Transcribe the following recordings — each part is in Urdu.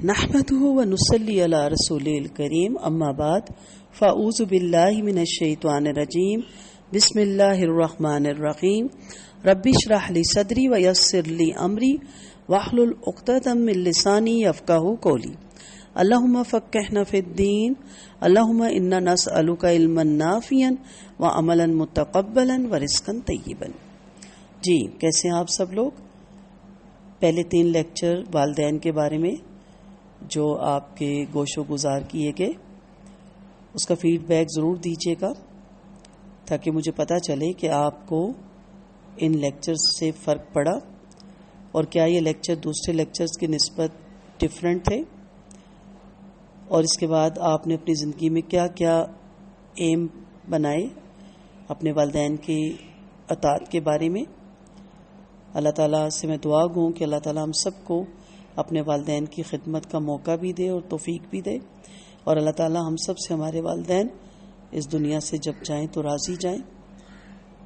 نحمده ونصلي على رسوله الكريم اما بعد فاعوذ بالله من الشیطان الرجیم بسم اللہ الرحمن الرحیم رب اشرح لي صدری ويسر لي امری واحلل عقدۃ من لسانی یفقهوا قولی اللهم فقهنا في الدین اللهم انا نسألك علما نافعا وعملا متقبلا ورزقا طیبا۔ جی کیسے ہیں آپ سب لوگ؟ پہلے 3 لیکچر والدین کے بارے میں جو آپ کے گوش و گزار کیے گئے، اس کا فیڈ بیک ضرور دیجیے گا تاکہ مجھے پتہ چلے کہ آپ کو ان لیکچرز سے فرق پڑا اور کیا یہ لیکچر دوسرے لیکچرز کی نسبت ڈیفرنٹ تھے، اور اس کے بعد آپ نے اپنی زندگی میں کیا کیا ایم بنائے اپنے والدین کی اطاعت کے بارے میں۔ اللہ تعالیٰ سے میں دعا گوں کہ اللہ تعالیٰ ہم سب کو اپنے والدین کی خدمت کا موقع بھی دے اور توفیق بھی دے، اور اللہ تعالیٰ ہم سب سے ہمارے والدین اس دنیا سے جب جائیں تو راضی جائیں،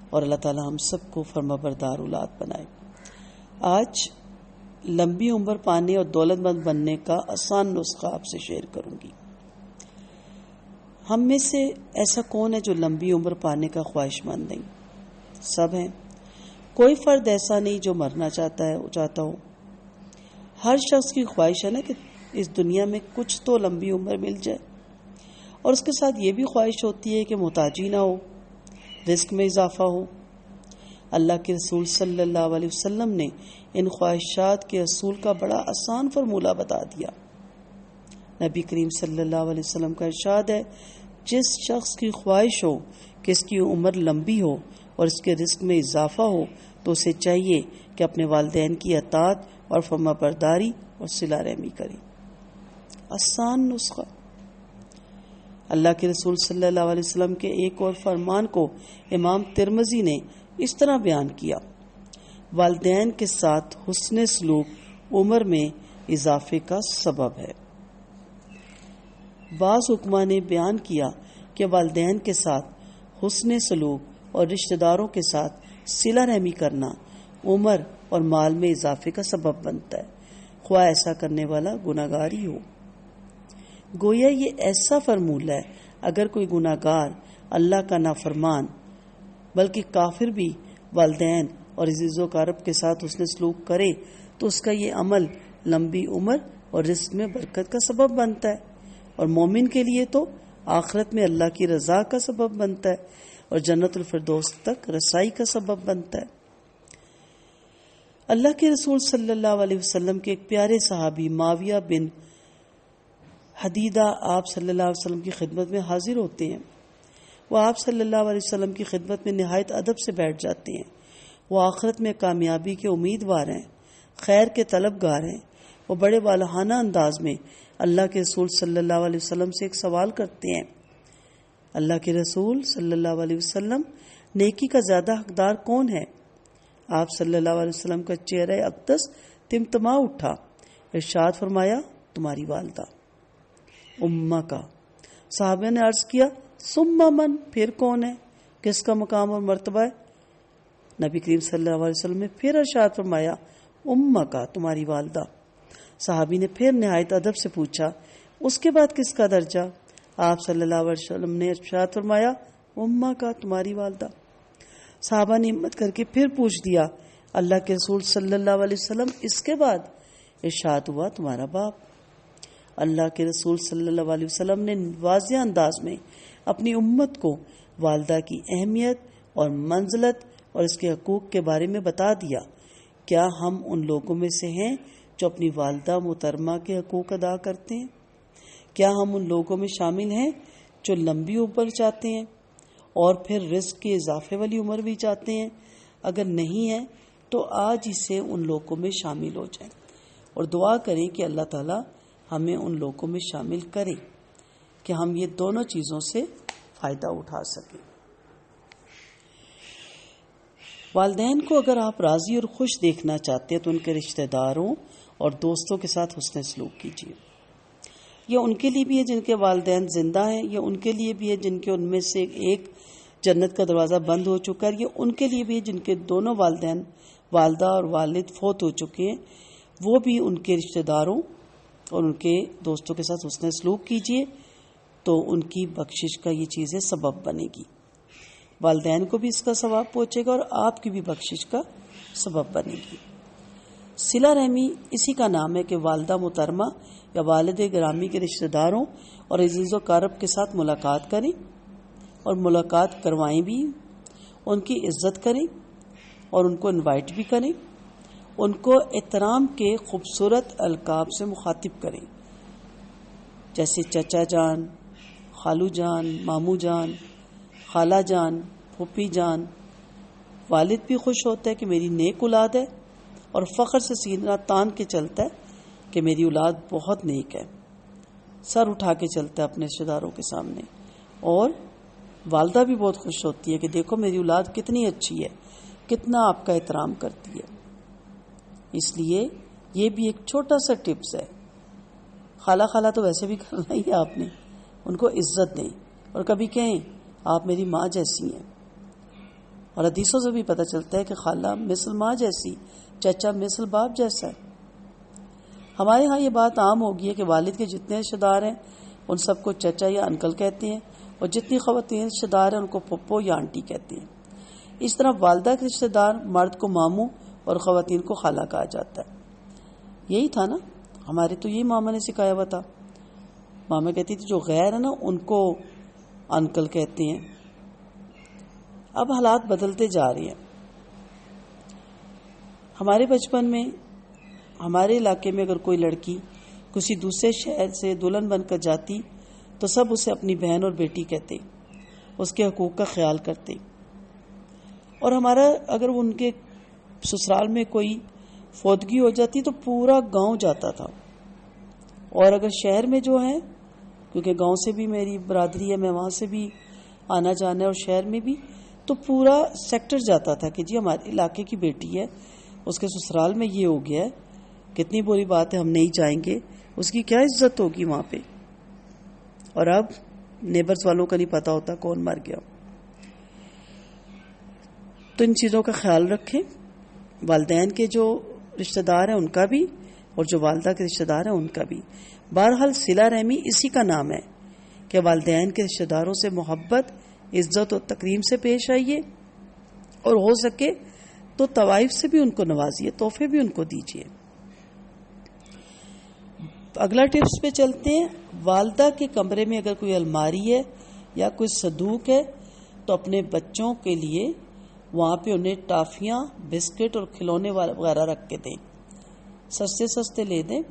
اور اللہ تعالیٰ ہم سب کو فرمانبردار اولاد بنائے۔ آج لمبی عمر پانے اور دولت مند بننے کا آسان نسخہ آپ سے شیئر کروں گی۔ ہم میں سے ایسا کون ہے جو لمبی عمر پانے کا خواہش مند نہیں؟ سب ہیں۔ کوئی فرد ایسا نہیں جو مرنا چاہتا ہو۔ ہر شخص کی خواہش ہے نا کہ اس دنیا میں کچھ تو لمبی عمر مل جائے، اور اس کے ساتھ یہ بھی خواہش ہوتی ہے کہ محتاجی نہ ہو، رزق میں اضافہ ہو۔ اللہ کے رسول صلی اللہ علیہ وسلم نے ان خواہشات کے اصول کا بڑا آسان فارمولہ بتا دیا۔ نبی کریم صلی اللہ علیہ وسلم کا ارشاد ہے، جس شخص کی خواہش ہو کہ اس کی عمر لمبی ہو اور اس کے رزق میں اضافہ ہو تو اسے چاہیے کہ اپنے والدین کی اطاعت اور فرمانبرداری اور صلہ رحمی کرے۔ آسان نسخہ۔ اللہ کے رسول صلی اللہ علیہ وسلم کے ایک اور فرمان کو امام ترمذی نے اس طرح بیان کیا، والدین کے ساتھ حسن سلوک عمر میں اضافے کا سبب ہے۔ بعض حکماء نے بیان کیا کہ والدین کے ساتھ حسن سلوک اور رشتہ داروں کے ساتھ صلہ رحمی کرنا عمر اور مال میں اضافے کا سبب بنتا ہے، خواہ ایسا کرنے والا گناہگار ہی ہو۔ گویا یہ ایسا فرمولہ ہے، اگر کوئی گناہگار، اللہ کا نافرمان بلکہ کافر بھی والدین اور عزیز و اقارب کے ساتھ حسن سلوک کرے تو اس کا یہ عمل لمبی عمر اور رزق میں برکت کا سبب بنتا ہے، اور مومن کے لیے تو آخرت میں اللہ کی رضا کا سبب بنتا ہے اور جنت الفردوس تک رسائی کا سبب بنتا ہے۔ اللہ کے رسول صلی اللہ علیہ وسلم کے ایک پیارے صحابی معاویہ بن حدیدہ آپ صلی اللہ علیہ وسلم کی خدمت میں حاضر ہوتے ہیں۔ وہ آپ صلی اللہ علیہ وسلم کی خدمت میں نہایت ادب سے بیٹھ جاتے ہیں۔ وہ آخرت میں کامیابی کے امیدوار ہیں، خیر کے طلبگار ہیں۔ وہ بڑے والہانہ انداز میں اللہ کے رسول صلی اللہ علیہ وسلم سے ایک سوال کرتے ہیں، اللہ کے رسول صلی اللہ علیہ وسلم، نیکی کا زیادہ حقدار کون ہے؟ آپ صلی اللہ علیہ وسلم کا چہرہ اقدس تمتما اٹھا، ارشاد فرمایا، تمہاری والدہ، امہ کا۔ صحابہ نے عرض کیا، ثم من، پھر کون ہے؟ کس کا مقام اور مرتبہ ہے؟ نبی کریم صلی اللہ علیہ وسلم نے پھر ارشاد فرمایا، امہ کا، تمہاری والدہ۔ صحابی نے پھر نہایت ادب سے پوچھا، اس کے بعد کس کا درجہ؟ آپ صلی اللہ علیہ وسلم نے ارشاد فرمایا، امہ کا، تمہاری والدہ۔ صحابہ نے ہمت کر کے پھر پوچھ دیا، اللہ کے رسول صلی اللہ علیہ وسلم، اس کے بعد؟ ارشاد ہوا، تمہارا باپ۔ اللہ کے رسول صلی اللہ علیہ وسلم نے واضح انداز میں اپنی امت کو والدہ کی اہمیت اور منزلت اور اس کے حقوق کے بارے میں بتا دیا۔ کیا ہم ان لوگوں میں سے ہیں جو اپنی والدہ محترمہ کے حقوق ادا کرتے ہیں؟ کیا ہم ان لوگوں میں شامل ہیں جو لمبی عمر چاہتے ہیں اور پھر رزق کے اضافے والی عمر بھی چاہتے ہیں؟ اگر نہیں ہے تو آج ہی سے ان لوگوں میں شامل ہو جائیں، اور دعا کریں کہ اللہ تعالیٰ ہمیں ان لوگوں میں شامل کرے کہ ہم یہ دونوں چیزوں سے فائدہ اٹھا سکیں۔ والدین کو اگر آپ راضی اور خوش دیکھنا چاہتے ہیں تو ان کے رشتہ داروں اور دوستوں کے ساتھ حسن سلوک کیجیے۔ یہ ان کے لیے بھی ہے جن کے والدین زندہ ہیں، یہ ان کے لیے بھی ہے جن کے ان میں سے ایک جنت کا دروازہ بند ہو چکا ہے، یہ ان کے لیے بھی ہے جن کے دونوں والدین، والدہ اور والد فوت ہو چکے ہیں، وہ بھی ان کے رشتہ داروں اور ان کے دوستوں کے ساتھ حسن سلوک کیجیے تو ان کی بخشش کا یہ چیزیں سبب بنے گی. والدین کو بھی اس کا ثواب پہنچے گا اور آپ کی بھی بخشش کا سبب بنے گی. صلہ رحمی اسی کا نام ہے کہ والدہ محترمہ یا والد گرامی کے رشتہ داروں اور عزیز و اقارب کے ساتھ ملاقات کریں اور ملاقات کروائیں بھی، ان کی عزت کریں اور ان کو انوائٹ بھی کریں، ان کو احترام کے خوبصورت القاب سے مخاطب کریں، جیسے چچا جان، خالو جان، ماموں جان، خالہ جان، پھوپھی جان. والد بھی خوش ہوتا ہے کہ میری نیک اولاد ہے اور فخر سے سینہ تان کے چلتا ہے کہ میری اولاد بہت نیک ہے، سر اٹھا کے چلتا ہے اپنے رشتہ داروں کے سامنے. اور والدہ بھی بہت خوش ہوتی ہے کہ دیکھو میری اولاد کتنی اچھی ہے، کتنا آپ کا احترام کرتی ہے. اس لیے یہ بھی ایک چھوٹا سا ٹپس ہے. خالہ خالہ تو ویسے بھی کرنا ہی ہے آپ نے، ان کو عزت دیں اور کبھی کہیں آپ میری ماں جیسی ہیں. اور حدیثوں سے بھی پتہ چلتا ہے کہ خالہ مثل ماں جیسی، چچا مثل باپ جیسا ہے. ہمارے ہاں یہ بات عام ہو گئی ہے کہ والد کے جتنے رشتہ دار ہیں ان سب کو چچا یا انکل کہتے ہیں اور جتنی خواتین رشتہ دار ہیں ان کو پھپھو یا آنٹی کہتے ہیں. اس طرح والدہ کے رشتہ دار مرد کو ماموں اور خواتین کو خالہ کہا جاتا ہے. یہی تھا نا، ہمارے تو یہی ماما نے سکھایا ہوا تھا. ماما کہتی تھی جو غیر ہے نا ان کو انکل کہتے ہیں. اب حالات بدلتے جا رہے ہیں. ہمارے بچپن میں ہمارے علاقے میں اگر کوئی لڑکی کسی دوسرے شہر سے دلہن بن کر جاتی تو سب اسے اپنی بہن اور بیٹی کہتے، اس کے حقوق کا خیال کرتے. اور ہمارا اگر ان کے سسرال میں کوئی فوتگی ہو جاتی تو پورا گاؤں جاتا تھا. اور اگر شہر میں جو ہے، کیونکہ گاؤں سے بھی میری برادری ہے، میں وہاں سے بھی آنا جانا ہے، اور شہر میں بھی تو پورا سیکٹر جاتا تھا کہ جی ہمارے علاقے کی بیٹی ہے، اس کے سسرال میں یہ ہو گیا ہے، کتنی بری بات ہے، ہم نہیں جائیں گے، اس کی کیا عزت ہوگی وہاں پہ. اور اب نیبرز والوں کا نہیں پتا ہوتا کون مر گیا. تو ان چیزوں کا خیال رکھیں. والدین کے جو رشتہ دار ہیں ان کا بھی اور جو والدہ کے رشتہ دار ہیں ان کا بھی. بہرحال صلہ رحمی اسی کا نام ہے کہ والدین کے رشتہ داروں سے محبت، عزت اور تکریم سے پیش آئیے اور ہو سکے تو طوائف سے بھی ان کو نوازیے، تحفے بھی ان کو دیجیے. اگلا ٹپس پہ چلتے ہیں. والدہ کے کمرے میں اگر کوئی الماری ہے یا کوئی صندوق ہے تو اپنے بچوں کے لیے وہاں پہ انہیں ٹافیاں، بسکٹ اور کھلونے وغیرہ رکھ کے دیں. سستے سستے لے دیں،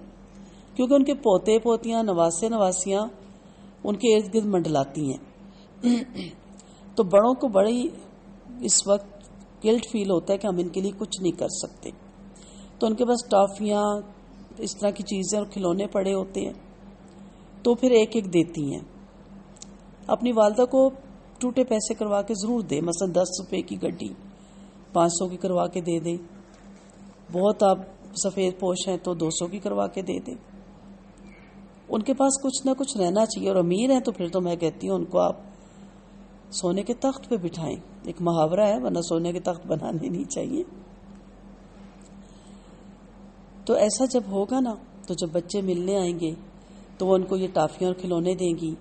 کیونکہ ان کے پوتے پوتیاں، نواسے نواسیاں ان کے ارد گرد منڈلاتی ہیں. تو بڑوں کو بڑی اس وقت گلٹ فیل ہوتا ہے کہ ہم ان کے لیے کچھ نہیں کر سکتے. تو ان کے پاس ٹافیاں، اس طرح کی چیزیں اور کھلونے پڑے ہوتے ہیں تو پھر ایک ایک دیتی ہیں. اپنی والدہ کو ٹوٹے پیسے کروا کے ضرور دیں. مثلا 10 روپے کی گڈی 500 کی کروا کے دے دیں. بہت آپ سفید پوش ہیں تو 200 کی کروا کے دے دیں. ان کے پاس کچھ نہ کچھ رہنا چاہیے. اور امیر ہیں تو پھر تو میں کہتی ہوں ان کو آپ سونے کے تخت پہ بٹھائیں. ایک محاورہ ہے، ورنہ سونے کے تخت بنانے نہیں چاہیے. تو ایسا جب ہوگا نا تو جب بچے ملنے آئیں گے تو وہ ان کو یہ ٹافیاں اور کھلونے دیں گی.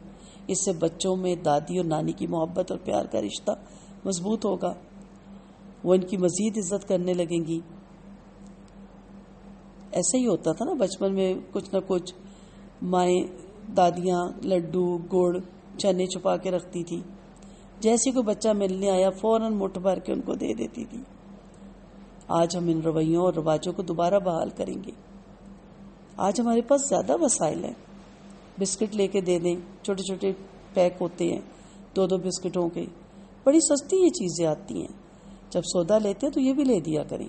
اس سے بچوں میں دادی اور نانی کی محبت اور پیار کا رشتہ مضبوط ہوگا. وہ ان کی مزید عزت کرنے لگیں گی. ایسے ہی ہوتا تھا نا بچپن میں، کچھ نہ کچھ مائیں دادیاں لڈو، گڑ، چنے چھپا کے رکھتی تھی. جیسے کوئی بچہ ملنے آیا فوراً مٹھ بھر کے ان کو دے دیتی تھی. آج ہم ان رویوں اور رواجوں کو دوبارہ بحال کریں گے. آج ہمارے پاس زیادہ وسائل ہیں. بسکٹ لے کے دے دیں، چھوٹے چھوٹے پیک ہوتے ہیں 2 بسکٹوں کے. بڑی سستی یہ چیزیں آتی ہیں. جب سودا لیتے ہیں تو یہ بھی لے دیا کریں.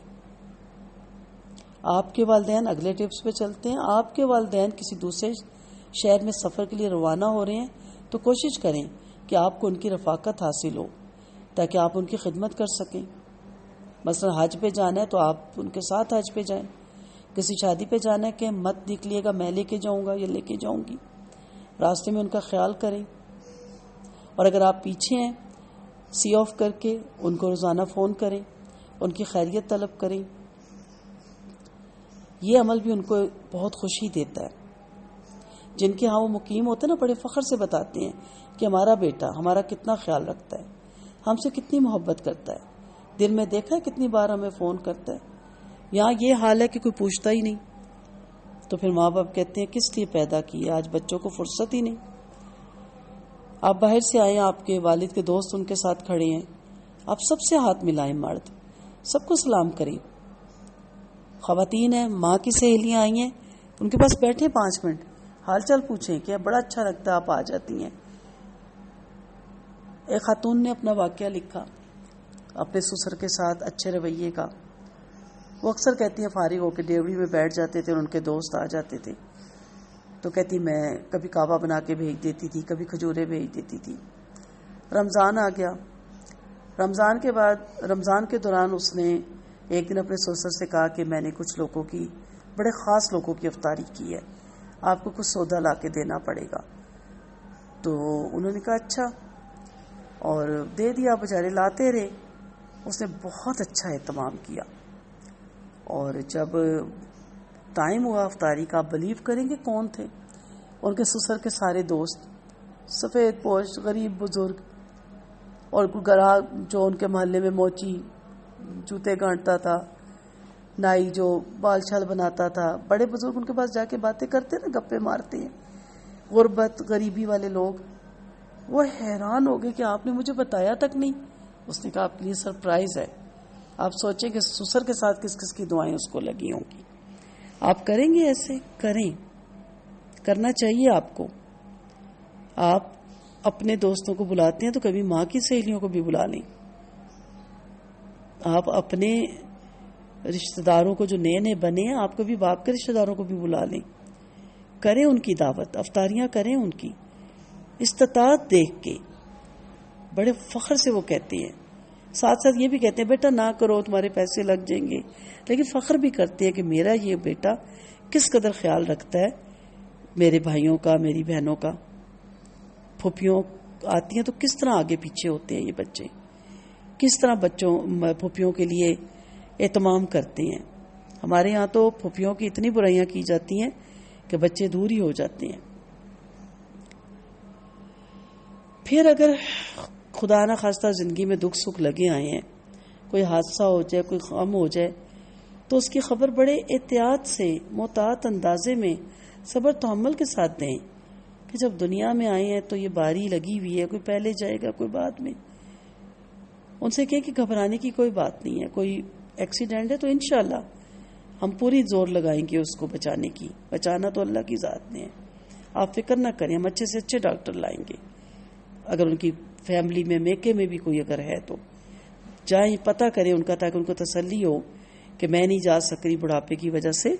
آپ کے والدین، اگلے ٹپس پہ چلتے ہیں. آپ کے والدین کسی دوسرے شہر میں سفر کے لیے روانہ ہو رہے ہیں تو کوشش کریں کہ آپ کو ان کی رفاقت حاصل ہو تاکہ آپ ان کی خدمت کر سکیں. مثلا حج پہ جانا ہے تو آپ ان کے ساتھ حج پہ جائیں. کسی شادی پہ جانا ہے کہ مت نکلیے گا میں لے کے جاؤں گا یا لے کے جاؤں گی. راستے میں ان کا خیال کریں. اور اگر آپ پیچھے ہیں سی آف کر کے ان کو روزانہ فون کریں، ان کی خیریت طلب کریں. یہ عمل بھی ان کو بہت خوشی دیتا ہے. جن کے ہاں وہ مقیم ہوتے ہیں نا، بڑے فخر سے بتاتے ہیں کہ ہمارا بیٹا ہمارا کتنا خیال رکھتا ہے، ہم سے کتنی محبت کرتا ہے، دن میں دیکھا ہے کتنی بار ہمیں فون کرتا ہے. یہاں یہ حال ہے کہ کوئی پوچھتا ہی نہیں. تو پھر ماں باپ کہتے ہیں کس لیے پیدا کیا، آج بچوں کو فرصت ہی نہیں. آپ باہر سے آئے، آپ کے والد کے دوست ان کے ساتھ کھڑے ہیں، آپ سب سے ہاتھ ملائیں، مرد سب کو سلام کریں. خواتین ہیں، ماں کی سہیلیاں آئی ہیں، ان کے پاس بیٹھے 5 منٹ، حال چال پوچھیں کہ بڑا اچھا لگتا ہے آپ آ جاتی ہیں. ایک خاتون نے اپنا واقعہ لکھا اپنے سسر کے ساتھ اچھے رویے کا. وہ اکثر کہتی ہیں فارغ ہو کے ڈیوڑی میں بیٹھ جاتے تھے اور ان کے دوست آ جاتے تھے، تو کہتی میں کبھی کعوہ بنا کے بھیج دیتی تھی، کبھی کھجورے بھیج دیتی تھی. رمضان آ گیا. رمضان کے دوران اس نے ایک دن اپنے سسر سے کہا کہ میں نے کچھ لوگوں کی، بڑے خاص لوگوں کی افطاری کی ہے، آپ کو کچھ سودا لا کے دینا پڑے گا. تو انہوں نے کہا اچھا، اور دے دیا. بیچارے لاتے رہے. اس نے بہت اچھا اہتمام کیا، اور جب ٹائم ہوا افطاری کا، آپ بلیو کریں گے کون تھے؟ ان کے سسر کے سارے دوست، سفید پوش غریب بزرگ، اور گراہ جو ان کے محلے میں موچی جوتے گانٹتا تھا، نائی جو بال چھال بناتا تھا، بڑے بزرگ ان کے پاس جا کے باتیں کرتے نا، گپے مارتے ہیں. غربت غریبی والے لوگ، وہ حیران ہو گئے کہ آپ نے مجھے بتایا تک نہیں. اس نے کہا آپ کے لیے سرپرائز ہے. آپ سوچیں کہ سسر کے ساتھ کس کس کی دعائیں اس کو لگی ہوں گی. آپ کریں گے ایسے؟ کریں، کرنا چاہیے آپ کو. آپ اپنے دوستوں کو بلاتے ہیں تو کبھی ماں کی سہیلیوں کو بھی بلا لیں. آپ اپنے رشتہ داروں کو جو نئے نئے بنے ہیں، آپ کبھی باپ کے رشتہ داروں کو بھی بلا لیں. کریں ان کی دعوت، افطاریاں کریں ان کی، استطاعت دیکھ کے. بڑے فخر سے وہ کہتے ہیں، ساتھ ساتھ یہ بھی کہتے ہیں بیٹا نہ کرو تمہارے پیسے لگ جائیں گے، لیکن فخر بھی کرتے ہیں کہ میرا یہ بیٹا کس قدر خیال رکھتا ہے میرے بھائیوں کا، میری بہنوں کا. پھوپھیوں آتی ہیں تو کس طرح آگے پیچھے ہوتے ہیں یہ بچے، کس طرح بچوں پھوپھیوں کے لیے اہتمام کرتے ہیں. ہمارے ہاں تو پھوپھیوں کی اتنی برائیاں کی جاتی ہیں کہ بچے دور ہی ہو جاتے ہیں. پھر اگر خدا نہ خواستہ زندگی میں دکھ سکھ لگے آئے ہیں، کوئی حادثہ ہو جائے، کوئی غم ہو جائے، تو اس کی خبر بڑے احتیاط سے، محتاط اندازے میں، صبر تحمل کے ساتھ دیں کہ جب دنیا میں آئے ہیں تو یہ باری لگی ہوئی ہے، کوئی پہلے جائے گا کوئی بعد میں. ان سے کہیں کہ گھبرانے کی کوئی بات نہیں ہے، کوئی ایکسیڈنٹ ہے تو انشاءاللہ ہم پوری زور لگائیں گے اس کو بچانے کی. بچانا تو اللہ کی ذات نے ہے، آپ فکر نہ کریں، ہم اچھے سے اچھے ڈاکٹر لائیں گے. اگر ان کی فیملی میں میکے میں بھی کوئی اگر ہے تو جائیں، پتہ کریں ان کا، تاکہ ان کو تسلی ہو کہ میں نہیں جا سکتی بڑھاپے کی وجہ سے،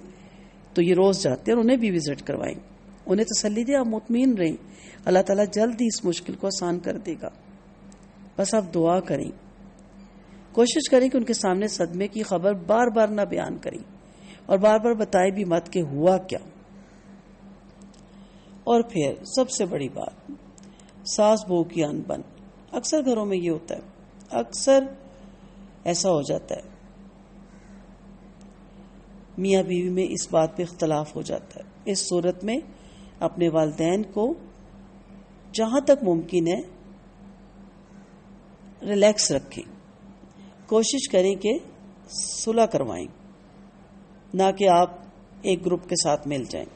تو یہ روز جاتے ہیں، اور انہیں بھی وزٹ کروائیں، انہیں تسلی دیں. آپ مطمئن رہیں، اللہ تعالیٰ جلد ہی اس مشکل کو آسان کر دے گا. بس آپ دعا کریں، کوشش کریں کہ ان کے سامنے صدمے کی خبر بار بار نہ بیان کریں، اور بار بار بتائیں بھی مت کہ ہوا کیا. اور پھر سب سے بڑی بات، ساس بہو کی انبن. اکثر گھروں میں یہ ہوتا ہے، اکثر ایسا ہو جاتا ہے، میاں بیوی میں اس بات پہ اختلاف ہو جاتا ہے. اس صورت میں اپنے والدین کو جہاں تک ممکن ہے ریلیکس رکھیں، کوشش کریں کہ صلح کروائیں، نہ کہ آپ ایک گروپ کے ساتھ مل جائیں.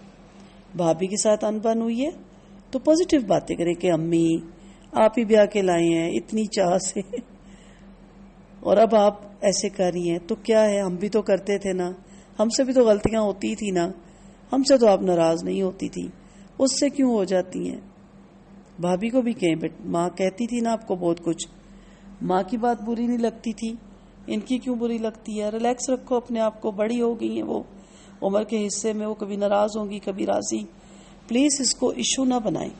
بھابھی کے ساتھ انبن ہوئی ہے تو پازیٹیو باتیں کریں کہ امی آپ ہی بیاہ کے لائے ہیں اتنی چاہ سے، اور اب آپ ایسے کر رہی ہیں تو کیا ہے، ہم بھی تو کرتے تھے نا، ہم سے بھی تو غلطیاں ہوتی تھی نا، ہم سے تو آپ ناراض نہیں ہوتی تھی، اس سے کیوں ہو جاتی ہیں. بھابھی کو بھی کہیں ماں کہتی تھی نا آپ کو بہت کچھ، ماں کی بات بری نہیں لگتی تھی، ان کی کیوں بری لگتی ہے. ریلیکس رکھو اپنے آپ کو، بڑی ہو گئی ہیں وہ، عمر کے حصے میں وہ کبھی ناراض ہوں گی کبھی راضی. پلیز اس کو ایشو نہ بنائیں،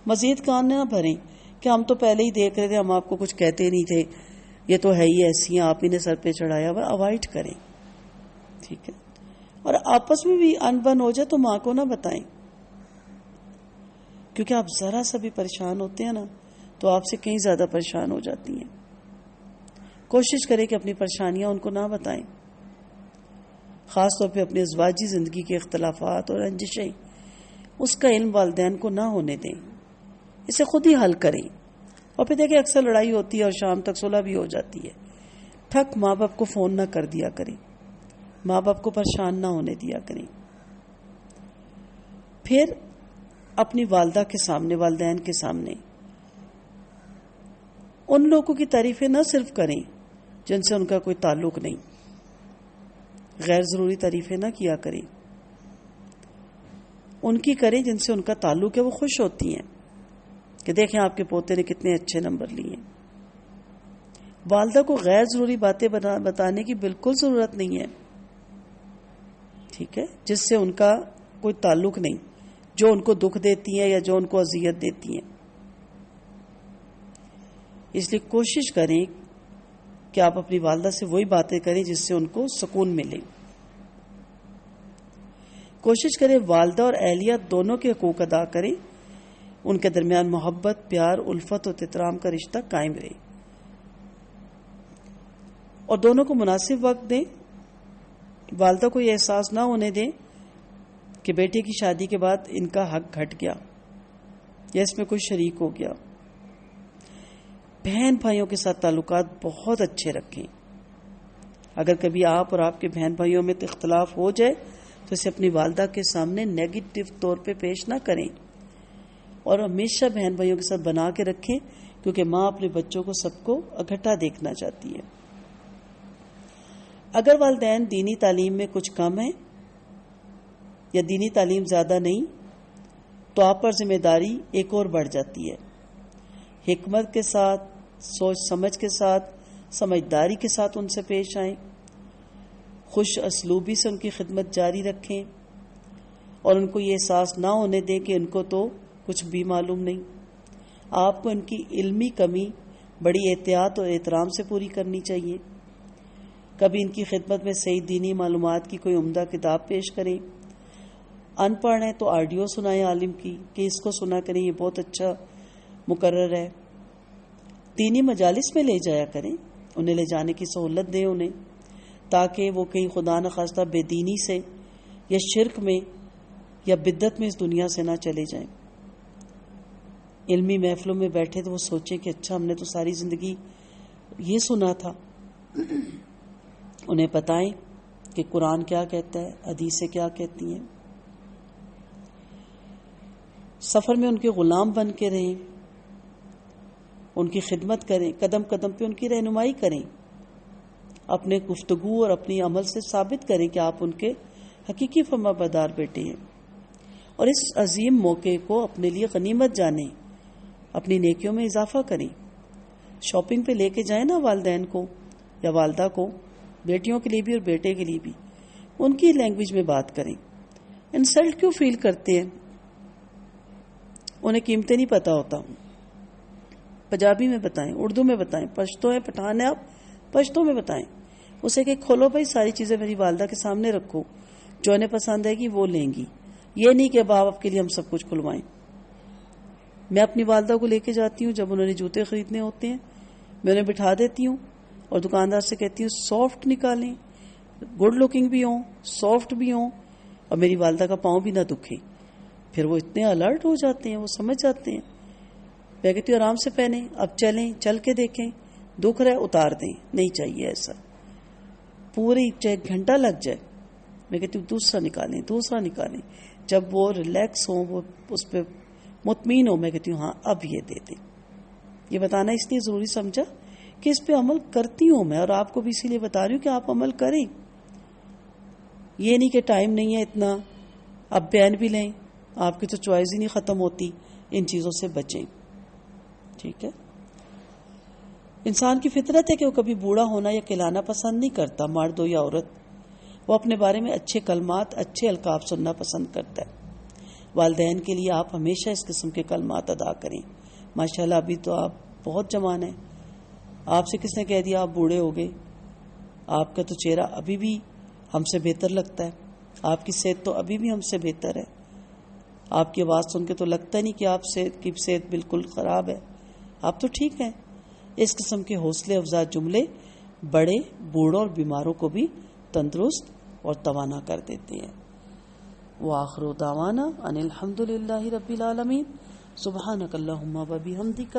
مزید کان نہ بھریں کہ ہم تو پہلے ہی دیکھ رہے تھے، ہم آپ کو کچھ کہتے نہیں تھے، یہ تو ہے ہی ایسی ہیں، آپ ہی نے سر پہ چڑھایا ہوا. اوائڈ کریں، ٹھیک ہے. اور آپس میں بھی انبن ہو جائے تو ماں کو نہ بتائیں، کیونکہ آپ ذرا سا بھی پریشان ہوتے ہیں نا تو آپ سے کہیں زیادہ پریشان ہو جاتی ہیں. کوشش کریں کہ اپنی پریشانیاں ان کو نہ بتائیں، خاص طور پہ اپنے ازواجی زندگی کے اختلافات اور رنجشیں اس کا علم والدین کو نہ ہونے دیں، اسے خود ہی حل کریں. اور پھر دیکھیں اکثر لڑائی ہوتی ہے اور شام تک صلح بھی ہو جاتی ہے. تھک ماں باپ کو فون نہ کر دیا کریں، ماں باپ کو پریشان نہ ہونے دیا کریں. پھر اپنی والدہ کے سامنے، والدین کے سامنے ان لوگوں کی تعریفیں نہ صرف کریں جن سے ان کا کوئی تعلق نہیں، غیر ضروری تعریفیں نہ کیا کریں، ان کی کریں جن سے ان کا تعلق ہے، وہ خوش ہوتی ہیں کہ دیکھیں آپ کے پوتے نے کتنے اچھے نمبر لیے. والدہ کو غیر ضروری باتیں بتانے کی بالکل ضرورت نہیں ہے، ٹھیک ہے، جس سے ان کا کوئی تعلق نہیں، جو ان کو دکھ دیتی ہیں یا جو ان کو اذیت دیتی ہیں. اس لیے کوشش کریں کہ آپ اپنی والدہ سے وہی باتیں کریں جس سے ان کو سکون ملے. کوشش کریں والدہ اور اہلیہ دونوں کے حقوق ادا کریں، ان کے درمیان محبت، پیار، الفت اور احترام کا رشتہ قائم رہے، اور دونوں کو مناسب وقت دیں. والدہ کو یہ احساس نہ ہونے دیں کہ بیٹے کی شادی کے بعد ان کا حق گھٹ گیا یا اس میں کوئی شریک ہو گیا. بہن بھائیوں کے ساتھ تعلقات بہت اچھے رکھیں. اگر کبھی آپ اور آپ کے بہن بھائیوں میں اختلاف ہو جائے تو اسے اپنی والدہ کے سامنے نیگیٹو طور پہ پیش نہ کریں، اور ہمیشہ بہن بھائیوں کے ساتھ بنا کے رکھیں، کیونکہ ماں اپنے بچوں کو سب کو اکٹھا دیکھنا چاہتی ہے. اگر والدین دینی تعلیم میں کچھ کم ہیں یا دینی تعلیم زیادہ نہیں تو آپ پر ذمہ داری ایک اور بڑھ جاتی ہے. حکمت کے ساتھ، سوچ سمجھ کے ساتھ، سمجھداری کے ساتھ ان سے پیش آئیں، خوش اسلوبی سے ان کی خدمت جاری رکھیں، اور ان کو یہ احساس نہ ہونے دیں کہ ان کو تو کچھ بھی معلوم نہیں. آپ کو ان کی علمی کمی بڑی احتیاط اور احترام سے پوری کرنی چاہیے. کبھی ان کی خدمت میں صحیح دینی معلومات کی کوئی عمدہ کتاب پیش کریں. ان پڑھ ہیں تو آڈیو سنائیں عالم کی کہ اس کو سنا کریں، یہ بہت اچھا مقرر ہے. دینی مجالس میں لے جایا کریں، انہیں لے جانے کی سہولت دیں انہیں، تاکہ وہ کہیں خدا نخواستہ بے دینی سے یا شرک میں یا بدعت میں اس دنیا سے نہ چلے جائیں. علمی محفلوں میں بیٹھے تو وہ سوچیں کہ اچھا ہم نے تو ساری زندگی یہ سنا تھا. انہیں بتائیں کہ قرآن کیا کہتا ہے، حدیثیں کیا کہتی ہیں. سفر میں ان کے غلام بن کے رہیں، ان کی خدمت کریں، قدم قدم پہ ان کی رہنمائی کریں. اپنے گفتگو اور اپنی عمل سے ثابت کریں کہ آپ ان کے حقیقی فرما بردار بیٹے ہیں، اور اس عظیم موقع کو اپنے لیے غنیمت جانیں، اپنی نیکیوں میں اضافہ کریں. شاپنگ پہ لے کے جائیں نا والدین کو یا والدہ کو، بیٹیوں کے لیے بھی اور بیٹے کے لیے بھی، ان کی لینگویج میں بات کریں. انسلٹ کیوں فیل کرتے ہیں؟ انہیں قیمتیں نہیں پتہ ہوتا. پنجابی میں بتائیں، اردو میں بتائیں، پشتو ہے، پٹھان ہے، آپ پشتو میں بتائیں. اسے کہ کھولو بھائی ساری چیزیں میری والدہ کے سامنے رکھو، جو انہیں پسند ہے گی وہ لیں گی. یہ نہیں کہ باپ کے لیے ہم سب کچھ کھلوائیں. میں اپنی والدہ کو لے کے جاتی ہوں، جب انہوں نے جوتے خریدنے ہوتے ہیں میں انہیں بٹھا دیتی ہوں اور دکاندار سے کہتی ہوں سافٹ نکالیں، گڈ لکنگ بھی ہوں، سافٹ بھی ہوں، اور میری والدہ کا پاؤں بھی نہ دکھے. پھر وہ اتنے الرٹ ہو جاتے ہیں، وہ سمجھ جاتے ہیں. میں کہتی ہوں آرام سے پہنیں، اب چلیں، چل کے دیکھیں، دکھ رہا ہے اتار دیں. نہیں چاہیے ایسا، پوری چاہے گھنٹہ لگ جائے. میں کہتی ہوں دوسرا نکالیں، دوسرا نکالیں. جب وہ ریلیکس ہوں، وہ اس پہ مطمئن ہو، میں کہتی ہوں ہاں اب یہ دے دیں. یہ بتانا اس لیے ضروری سمجھا کہ اس پہ عمل کرتی ہوں میں، اور آپ کو بھی اسی لیے بتا رہی ہوں کہ آپ عمل کریں. یہ نہیں کہ ٹائم نہیں ہے اتنا، اب پین بھی لیں، آپ کی تو چوائس ہی نہیں ختم ہوتی. ان چیزوں سے بچیں، ٹھیک ہے. انسان کی فطرت ہے کہ وہ کبھی بوڑھا ہونا یا کہلانا پسند نہیں کرتا، مرد ہو یا عورت. وہ اپنے بارے میں اچھے کلمات، اچھے القاب سننا پسند کرتا ہے. والدین کے لیے آپ ہمیشہ اس قسم کے کلمات ادا کریں. ماشاءاللہ ابھی تو آپ بہت جوان ہیں. آپ سے کس نے کہہ دیا آپ بوڑھے ہو گئے؟ آپ کا تو چہرہ ابھی بھی ہم سے بہتر لگتا ہے، آپ کی صحت تو ابھی بھی ہم سے بہتر ہے. آپ کی آواز سن کے تو لگتا نہیں کہ آپ کی صحت بالکل خراب ہے، آپ تو ٹھیک ہیں. اس قسم کے حوصلے افزا جملے بڑے، بوڑھوں اور بیماروں کو بھی تندرست اور توانا کر دیتے ہیں. وآخر دعوانا ان الحمد للہ رب العالمین سبحانک اللہم و بحمدک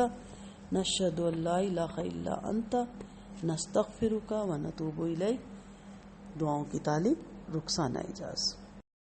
نشہد ان لا الہ الا انت نستغفرک و نتوب الیک. دعاؤں کی طالب رخسانہ اعجاز.